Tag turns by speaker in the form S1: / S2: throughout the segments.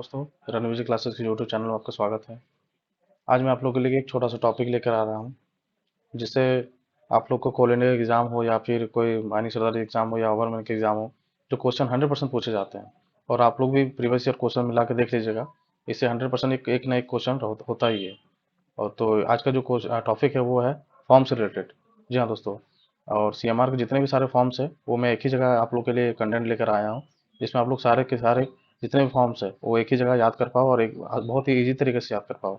S1: दोस्तों, रणवीर क्लासेस के YouTube channel में आपका स्वागत है। आज मैं आप लोगों के लिए एक छोटा सा टॉपिक लेकर आ रहा हूँ, जिससे आप लोग को कॉलेज एग्जाम हो या फिर कोई माइनिंग सरदारी एग्जाम हो या ओवरमैन के एग्जाम हो, जो क्वेश्चन 100% पूछे जाते हैं। और आप लोग भी प्रीवियस ईयर क्वेश्चन मिला के देख लीजिएगा, इससे 100% एक ना एक क्वेश्चन होता ही है। और तो आज का जो टॉपिक है वो है फॉर्म से रिलेटेड। जी हाँ दोस्तों, और सीएमआर के जितने भी सारे फॉर्म्स है वो मैं एक ही जगह आप लोग के लिए कंटेंट लेकर आया हूँ, जिसमें आप लोग सारे के सारे जितने भी फॉर्म्स है वो एक ही जगह याद कर पाओ और एक बहुत ही इजी तरीके से याद कर पाओ।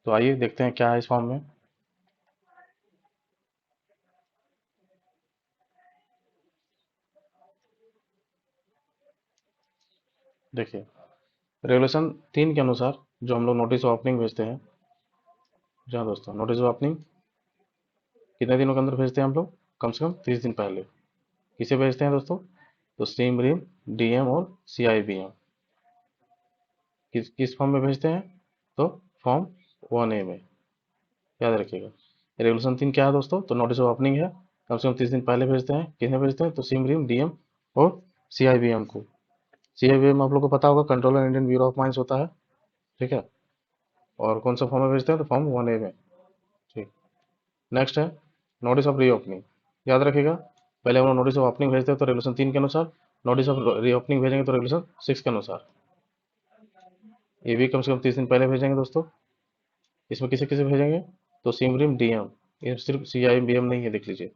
S1: तो आइए देखते हैं क्या है इस फॉर्म में। देखिए, रेगुलेशन 3 के अनुसार जो हम लोग नोटिस ऑफ ओपनिंग भेजते हैं। जी हाँ दोस्तों, नोटिस ऑफ ओपनिंग कितने दिनों के अंदर भेजते हैं हम लोग? कम से कम 30 दिन पहले। किसे भेजते हैं दोस्तों? तो सिमरिन, डीएम और सीआईबीएम। किस किस फॉर्म में भेजते हैं? तो फॉर्म 1A में। याद रखिएगा। रेगुलेशन 3 क्या है दोस्तों? तो नोटिस ऑफ ओपनिंग है, कम से कम 30 दिन पहले भेजते हैं। किन्हें भेजते हैं? तो सिमरिन, डीएम और सीआईबीएम को। सीआईबीएम आप लोग को पता होगा, controller Indian bureau of mines होता है। ठीक है। और कौन सा फॉर्म में भेजते हैं? तो फॉर्म 1A में। ठीक। नेक्स्ट है नोटिस ऑफ रीओपनिंग। याद रखिएगा, पहले हम लोग नोटिस ऑफ ओपनिंग भेजते हैं तो रेगुलेशन 3 के अनुसार, नोटिस ऑफ रीओपनिंग भेजेंगे तो रेगुलेशन 6 के अनुसार। ये भी कम से कम 30 दिन पहले भेजेंगे दोस्तों। इसमें किसे किसे भेजेंगे? तो सिमरिम, डीएम। ये सिर्फ सीआईबीएम नहीं है, देख लीजिए।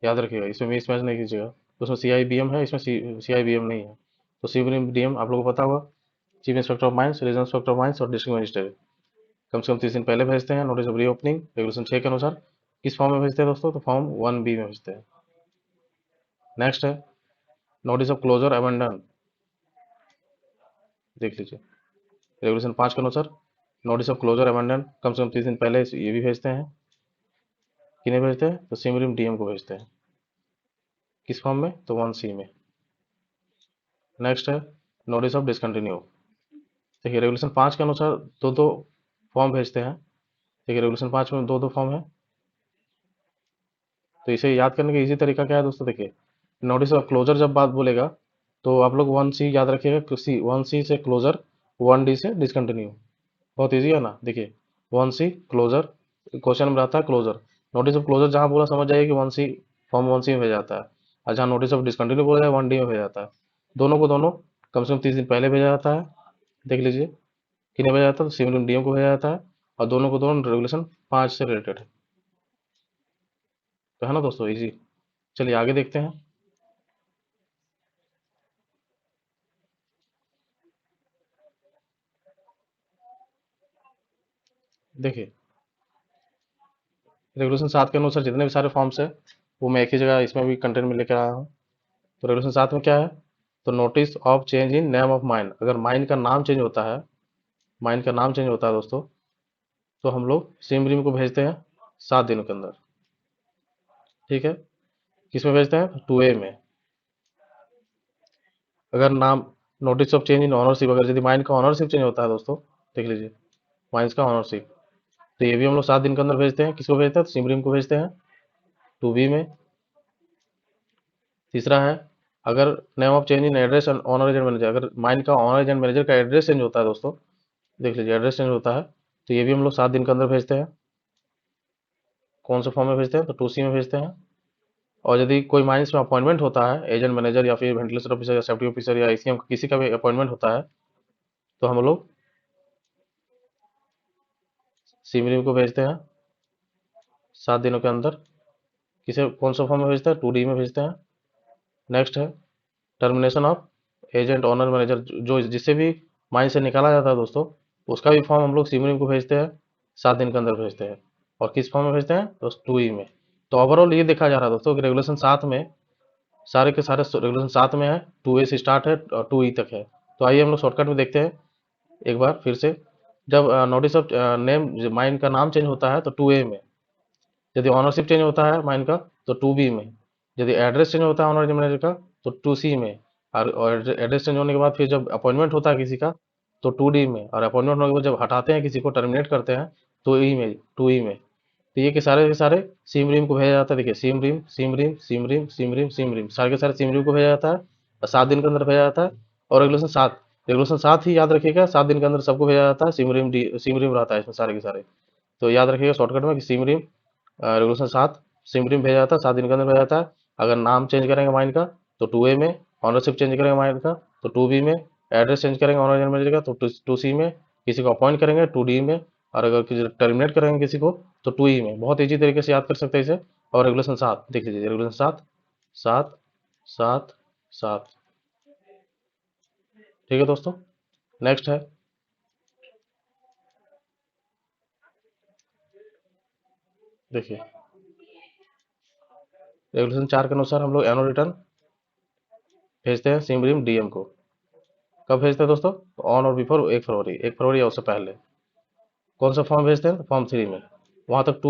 S1: याद रखिएगा, इसमें मिस मैच नहीं कीजिएगा। तो उसमें सीआईबीएम है, इसमें सीआईबीएम नहीं है। तो सिमरिम, डीएम आप लोगों को पता होगा, chief inspector of mines, regional inspector of mines और डिस्ट्रिक्ट मजिस्ट्रेट। कम से कम 30 दिन पहले भेजते हैं नोटिस ऑफ रीओपनिंग रेगुलेशन 6 के अनुसार। किस फॉर्म में भेजते हैं दोस्तों? तो फॉर्म 1B में भेजते हैं। नेक्स्ट है नोटिस ऑफ क्लोजर अबेंडन। देख लीजिए, रेगुलेशन 5 के अनुसार नोटिस ऑफ क्लोजर अबेंडन कम से कम 30 दिन पहले ये भी भेजते हैं। किन्हें भेजते हैं? तो सिमरिम, डीएम को भेजते हैं। किस फॉर्म में? तो 1C में। नेक्स्ट है नोटिस ऑफ डिसकंटिन्यू। देखिए, रेगुलेशन 5 के अनुसार दो दो फॉर्म भेजते हैं। देखिए, रेगुलेशन 5 में दो दो फॉर्म है। तो इसे याद करने का इजी तरीका क्या है दोस्तों? देखिए, नोटिस ऑफ क्लोजर जब बात बोलेगा तो आप लोग 1C याद रखिएगा। 1C से क्लोजर, 1D से डिसकंटिन्यू। बहुत इजी है ना। देखिए, 1C क्लोजर, क्वेश्चन में रहता है क्लोजर। नोटिस ऑफ क्लोजर जहां बोला समझ जाइए कि 1C, फॉर्म 1C में भेजा जाता है। और जहाँ नोटिस ऑफ डिसकंटिन्यू बोला जाए 1D में भेजा जाता है। दोनों को दोनों कम से कम 30 दिन पहले भेजा जाता है। देख लीजिए, किन्हें भेजा जाता है? तो सिविल डीएम को भेजा जाता है। और दोनों को दोनों रेगुलेशन 5 से रिलेटेड है। तो है ना दोस्तों, इजी। चलिए आगे देखते हैं। देखिए, रेगुलेशन 7 के अनुसार जितने भी सारे फॉर्म्स है वो मैं एक ही जगह इसमें भी कंटेंट में लेकर आया हूँ। तो रेगुलेशन 7 में क्या है? तो notice of change in name of mine. अगर माइन का नाम चेंज होता है, माइन का नाम चेंज होता है दोस्तों, तो हम लोग सिमरिम को भेजते हैं 7 दिनों के अंदर। ठीक है। किस में भेजते हैं? 2A में। अगर नाम, notice of change in ownership, अगर यदि माइन का ऑनरशिप चेंज होता है दोस्तों, देख लीजिए, माइंस का ऑनरशिप, तो ये भी हम लोग 7 दिन के अंदर भेजते हैं। किसको भेजते हैं? तो सिमरिम को भेजते हैं 2B में। तीसरा है, अगर name of change in address and owner agent manager, अगर माइन का ऑनर एजेंट मैनेजर का एड्रेस चेंज होता है दोस्तों, देख लीजिए, एड्रेस चेंज होता है, तो ये भी हम लोग 7 दिन के अंदर भेजते हैं। कौन से फॉर्म में भेजते हैं? तो 2C में भेजते हैं। और यदि कोई माइंस में अपॉइंटमेंट होता है, एजेंट मैनेजर या फिर वेंटिलेशन ऑफिसर या सेफ्टी ऑफिसर या आईसीएम किसी का भी अपॉइंटमेंट होता है, तो हम लोग सिमरिम को भेजते हैं 7 दिनों के अंदर। किसे, कौन सा फॉर्म में भेजते हैं? 2D में भेजते हैं। नेक्स्ट है termination of agent owner manager, जो जिससे भी माइन से निकाला जाता है दोस्तों, उसका भी फॉर्म हम लोग सिमरिन को भेजते हैं, 7 दिन के अंदर भेजते हैं। और किस फॉर्म में भेजते हैं? तो 2E में। तो ओवरऑल ये देखा जा रहा है दोस्तों कि रेगुलेशन 7 में, सारे के सारे रेगुलेशन 7 में है, 2A से स्टार्ट है और 2E तक है। तो आइए हम लोग शॉर्टकट में देखते हैं एक बार फिर से। जब नोटिस ऑफ नेम, माइन का नाम चेंज होता है तो 2A में। यदि ऑनरशिप चेंज होता है माइन का तो 2B में। यदि एड्रेस चेंज होता है ऑनर मैनेजर का तो 2C में। और एड्रेस चेंज होने के बाद फिर जब अपॉइंटमेंट होता है किसी का तो 2D में। और अपॉइंटमेंट होने के बाद जब हटाते हैं किसी को, टर्मिनेट करते हैं, तो ई में, 2E में। तो ये के सारे सिम रिम को भेजा जाता है। देखिए, SIM RIM, SIM RIM, SIM RIM, SIM RIM, SIM RIM, सारे के सारे सिम रिम को भेजा जाता है और 7 दिन के अंदर भेजा जाता है। और रेगुलेशन 7 रेगुलेशन 7 ही याद रखिएगा, 7 दिन के अंदर सबको भेजा जाता है। सिम रिम रहता है इसमें सारे के सारे। तो याद रखिएगा शॉर्टकट में कि SIM RIM regulation 7 SIM RIM भेजा जाता है, 7 दिन के अंदर भेजा जाता है। अगर नाम चेंज करेंगे माइन का तो 2A में, ऑनरशिप चेंज करेंगे माइन का तो 2B में, एड्रेस चेंज करेंगे ऑनर मैनेजर का तो 2C में, किसी को अपॉइंट करेंगे 2D में, और अगर किसी टर्मिनेट करेंगे किसी को तो 2E में। बहुत ईजी तरीके से याद कर सकते हैं इसे। और रेगुलेशन 7 देख लीजिए, रेगुलेशन 7 7 7 7। ठीक है दोस्तों, नेक्स्ट है देखिए, रेगुलेशन 4 के अनुसार हम लोग एनुअल रिटर्न भेजते हैं सिमरिम डीएम को। कब भेजते हैं दोस्तों? ऑन और बिफोर 1 फरवरी, 1 फरवरी या उससे पहले। कौन सा फॉर्म भेजते हैं? फॉर्म 3 में। वहां तक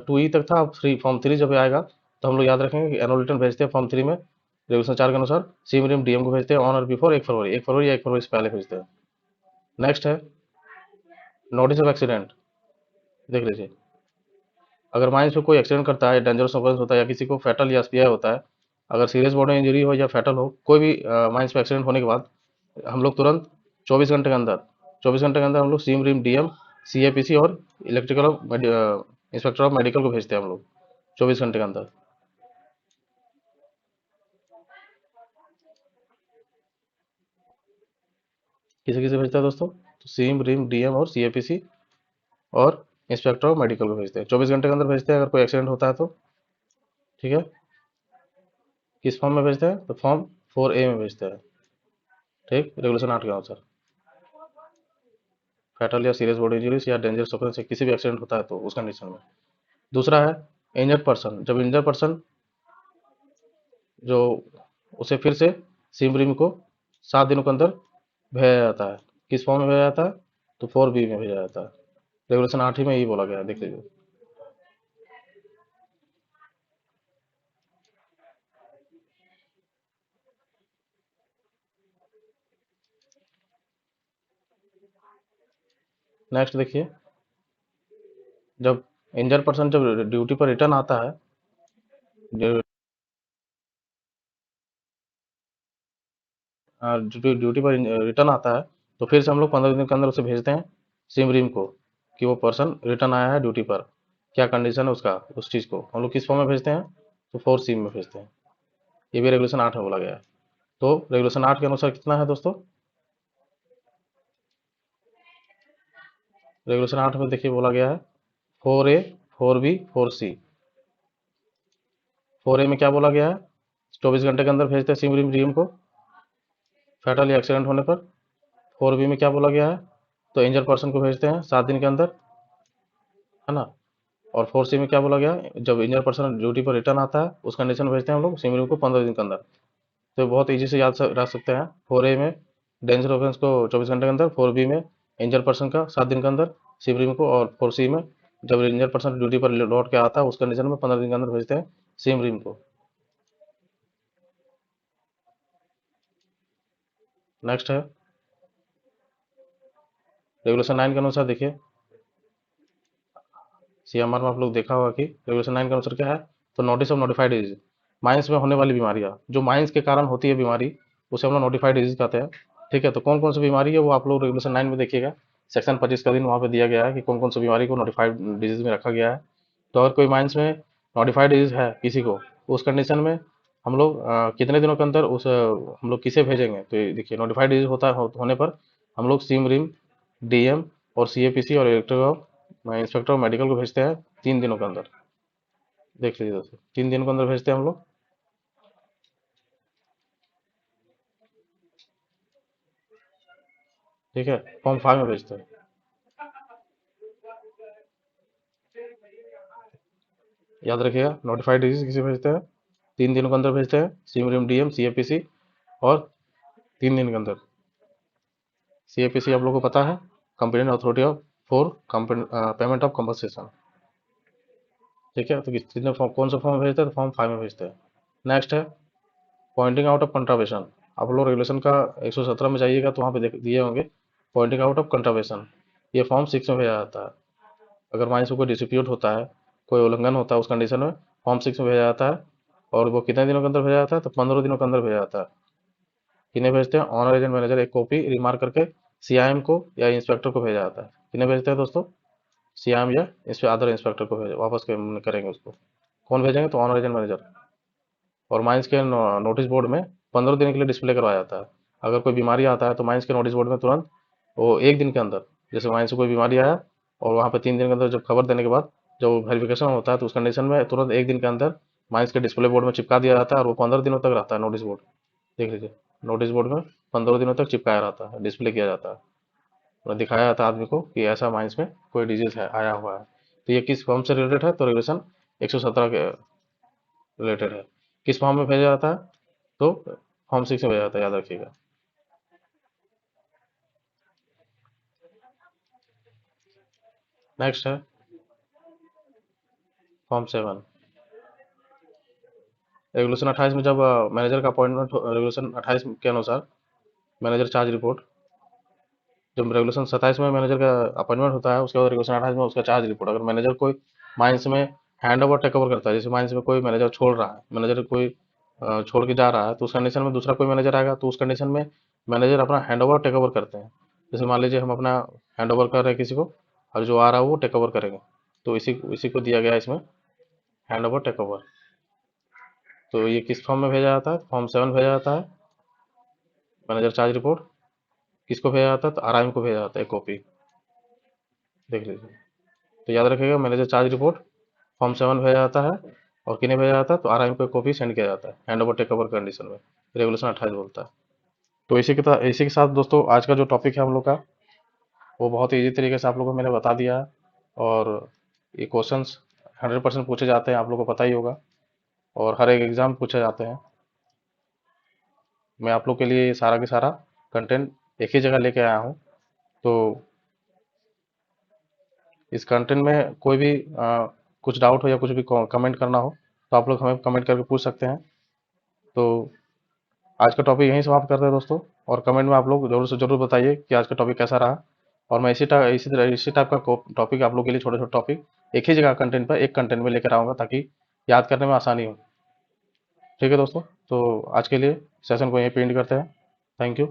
S1: 2E तक था, अब फॉर्म 3 जब आएगा तो हम लोग याद रखेंगे कि एनुअल रिटर्न भेजते हैं फॉर्म 3 में। रेगुलेशन 4 के अनुसार सिमरिम डीएम को भेजते हैं ऑन और बिफोर 1 फरवरी, 1 फरवरी या 1 फरवरी से पहले भेजते हैं। नेक्स्ट है नोटिस ऑफ एक्सीडेंट। देख लीजिए, अगर माइंस में कोई एक्सीडेंट करता है, डेंजरस ऑकरेंस होता है, या किसी को फेटल या एसपीआई होता है, अगर सीरियस बॉडी इंजरी हो या फेटल हो, कोई भी माइंस में एक्सीडेंट होने के बाद हम लोग तुरंत 24 घंटे के अंदर 24 घंटे के अंदर हम लोग सीम रिम डीएम सीएपीसी और इलेक्ट्रिकल इंस्पेक्टर ऑफ मेडिकल को भेजते हैं हम लोग 24 घंटे के अंदर। किसे किसे भेजता है दोस्तों? तो सीम रिम डीएम और सीएपीसी और इंस्पेक्टर ऑफ मेडिकल को भेजते हैं, 24 घंटे के अंदर भेजते हैं अगर कोई एक्सीडेंट होता है तो। ठीक है, किस फॉर्म में भेजते हैं? तो फॉर्म 4A में भेजते हैं। ठीक, रेगुलेशन 8 के अनुसार फैटल या सीरियस बॉडी इंजरीज या डेंजरस ऑकरेंस से किसी भी एक्सीडेंट होता है तो उस कंडीशन में। दूसरा है इंजर्ड पर्सन। जब इंजर्ड पर्सन जो उसे फिर से सिम रिम को 7 दिनों के अंदर भेजा जाता है। किस फॉर्म में भेजा जाता है? तो 4B में भेजा जाता है। रेगुलेशन 8 ही में यही बोला गया है, देख लीजिए। नेक्स्ट देखिए, जब इंजर्ड पर्सन जब ड्यूटी पर रिटर्न आता है, ड्यूटी पर रिटर्न आता है तो फिर से हम लोग 15 दिन के अंदर उसे भेजते हैं सिम रिम को कि वो पर्सन रिटर्न आया है ड्यूटी पर, क्या कंडीशन है उसका, उस चीज़ को हम लोग किस फॉर्म में भेजते हैं? तो 4C में भेजते हैं। ये भी रेगुलेशन 8 में बोला गया है। तो रेगुलेशन 8 के अनुसार कितना है दोस्तों? रेगुलेशन 8 में देखिए बोला गया है 4A 4B 4C। 4A में क्या बोला गया है? 24 घंटे के अंदर भेजते हैं सिम रिम डीएम को फैटल या एक्सीडेंट होने पर। 4B में क्या बोला गया है? तो इंजर पर्सन को भेजते हैं 7 दिन के अंदर, है ना। और 4C में क्या बोला गया है? जब इंजर पर्सन ड्यूटी पर रिटर्न आता है उस कंडीशन में भेजते हैं हम लोग सिम रिम को 15 दिन के अंदर। तो बहुत ईजी से याद रख सकते हैं। 4A में डेंजर ऑफेंस को 24 घंटे के अंदर, 4B में इंजर पर्सन का 7 दिन के अंदर सिम रिम को, और 4C में जब इंजर पर्सन ड्यूटी पर लौट के आता है उस कंडीशन में 15 दिन के अंदर भेजते हैं सिम रिम को। नेक्स्ट है रेगुलेशन 9 के अनुसार देखिए, CMR में आप लोग देखा होगा कि रेगुलेशन 9 के अनुसार क्या है? तो notice of notified disease, mines में होने वाली बीमारियां जो माइंस के कारण होती है बीमारी, उसे हम लोग नोटिफाइड डिजीज कहते हैं। ठीक है, तो कौन कौन सी बीमारी है वो आप लोग रेगुलेशन 9 में देखिएगा। सेक्शन 25 का दिन वहाँ पे दिया गया है कि कौन कौन सी बीमारी को नोटिफाइड डिजीज में रखा गया है। तो अगर कोई माइंस में नोटिफाइड डिजीज है किसी को, उस कंडीशन में हम लोग कितने दिनों के अंदर हम लोग किसे भेजेंगे? तो ये देखिए, नोटिफाइड डिजीज होने पर हम लोग सिम रिम डीएम और सीएपीसी और इंस्पेक्टर ऑफ मेडिकल को भेजते हैं 3 दिनों के अंदर। देख लीजिए दोस्तों, 3 दिन के अंदर भेजते हैं हम लोग। ठीक है, फॉर्म 5 में भेजते हैं। याद रखिएगा, नोटिफाइड डिजीज किसे भेजते हैं? 3 दिनों के अंदर भेजते हैं सिम रिम डीएम सीएपीसी, और 3 दिन के अंदर सीएपीसी आप लोगों को पता है, complaint authority of for payment of compensation. ठीक है, तो कितने फॉर्म, कौन सा फॉर्म भेजते हैं? तो फॉर्म 5 में भेजते हैं। नेक्स्ट है पॉइंटिंग आउट ऑफ कंट्रावेशन। आप लोग रेगुलेशन का 117 में जाइएगा तो वहाँ पे दिए होंगे पॉइंटिंग आउट ऑफ कंट्रावेशन। ये फॉर्म 6 में भेजा जाता है। अगर माइंस में कोई डिस्प्यूट होता है, कोई उल्लंघन होता है, उस कंडीशन में फॉर्म 6 में भेजा जाता है। और वो कितने दिनों के अंदर भेजा जाता है? तो 15 दिनों के अंदर भेजा जाता है। किन्हें भेजते हैं? ऑनर एजेंट मैनेजर एक कॉपी रिमार्क करके सीआईएम को या इंस्पेक्टर को भेजा जाता है। किन्हें भेजते हैं दोस्तों? सीआईएम या अदर इंस्पेक्टर को भेज वापस करेंगे उसको। कौन भेजेंगे? तो ऑनर एजेंट मैनेजर। और माइंस के नोटिस बोर्ड में 15 दिन के लिए डिस्प्ले करवाया जाता है। अगर कोई बीमारी आता है तो माइंस के नोटिस बोर्ड में तुरंत वो 1 दिन के अंदर, जैसे माइंस से कोई बीमारी आया और वहाँ पे 3 दिन के अंदर जब खबर देने के बाद जब वेरिफिकेशन होता है तो उस कंडीशन में तुरंत 1 दिन के अंदर माइंस के डिस्प्ले बोर्ड में चिपका दिया जाता है और वो 15 दिनों तक रहता है नोटिस बोर्ड। देख लीजिए, नोटिस बोर्ड में 15 दिनों तक चिपकाया रहता है, डिस्प्ले किया जाता है और दिखाया जाता है आदमी को कि ऐसा माइंस में कोई डिजीज है आया हुआ है। तो ये किस फॉर्म से रिलेटेड है? तो रेगुलेशन 117 के रिलेटेड है। किस फॉर्म में भेजा जाता है? तो फॉर्म 6 में भेजा जाता है, याद रखिएगा। नेक्स्ट है फॉर्म 7। रेगुलेशन 28 में जब मैनेजर का अपॉइंटमेंट, रेगुलेशन 28 के अनुसार मैनेजर चार्ज रिपोर्ट, जब रेगुलेशन 27 में मैनेजर का अपॉइंटमेंट होता है उसके बाद रेगुलेशन 28 में उसका चार्ज रिपोर्ट, अगर मैनेजर कोई माइंस में हैंड ओवर टेक ओवर करता है, जैसे माइंस में कोई मैनेजर छोड़ रहा है, मैनेजर कोई छोड़ के जा रहा है, तो उस कंडीशन में दूसरा कोई मैनेजर आएगा तो उस कंडीशन में मैनेजर अपना हैंड ओवर टेक ओवर करते हैं। जैसे मान लीजिए हम अपना हैंड ओवर कर रहे हैं किसी को और जो आ रहा है वो टेक ओवर करेंगे, तो इसी इसी को दिया गया है इसमें, हैंड ओवर टेक ओवर। तो ये किस फॉर्म में भेजा जाता है? फॉर्म 7 भेजा जाता है। मैनेजर चार्ज रिपोर्ट किसको भेजा जाता है? तो आरआईएम को भेजा जाता है कॉपी। देख लीजिए, तो याद रखिएगा मैनेजर चार्ज रिपोर्ट फॉर्म 7 भेजा जाता है और किन्हें भेजा जाता है? तो आरआईएम को कॉपी सेंड किया जाता है hand over take over condition में, रेगुलेशन 28 बोलता है। तो इसी के साथ दोस्तों आज का जो टॉपिक है हम लोग का वो बहुत ईजी तरीके से आप लोगों को मैंने बता दिया है। और ये क्वेश्चंस 100% पूछे जाते हैं, आप लोगों को पता ही होगा, और हर एक एग्जाम पूछे जाते हैं। मैं आप लोग के लिए ये सारा के सारा कंटेंट एक ही जगह लेके आया हूँ। तो इस कंटेंट में कोई भी कुछ डाउट हो या कुछ भी कमेंट करना हो तो आप लोग हमें कमेंट करके पूछ सकते हैं। तो आज का टॉपिक यहीं समाप्त करते हैं दोस्तों, और कमेंट में आप लोग जरूर से जरूर बताइए कि आज का टॉपिक कैसा रहा। और मैं इसी टाइप का टॉपिक आप लोग के लिए छोटे छोटे टॉपिक एक ही जगह कंटेंट पर एक कंटेंट में लेकर आऊँगा ताकि याद करने में आसानी हो। ठीक है दोस्तों, तो आज के लिए सेशन को यहीं पे एंड करते हैं। Thank you.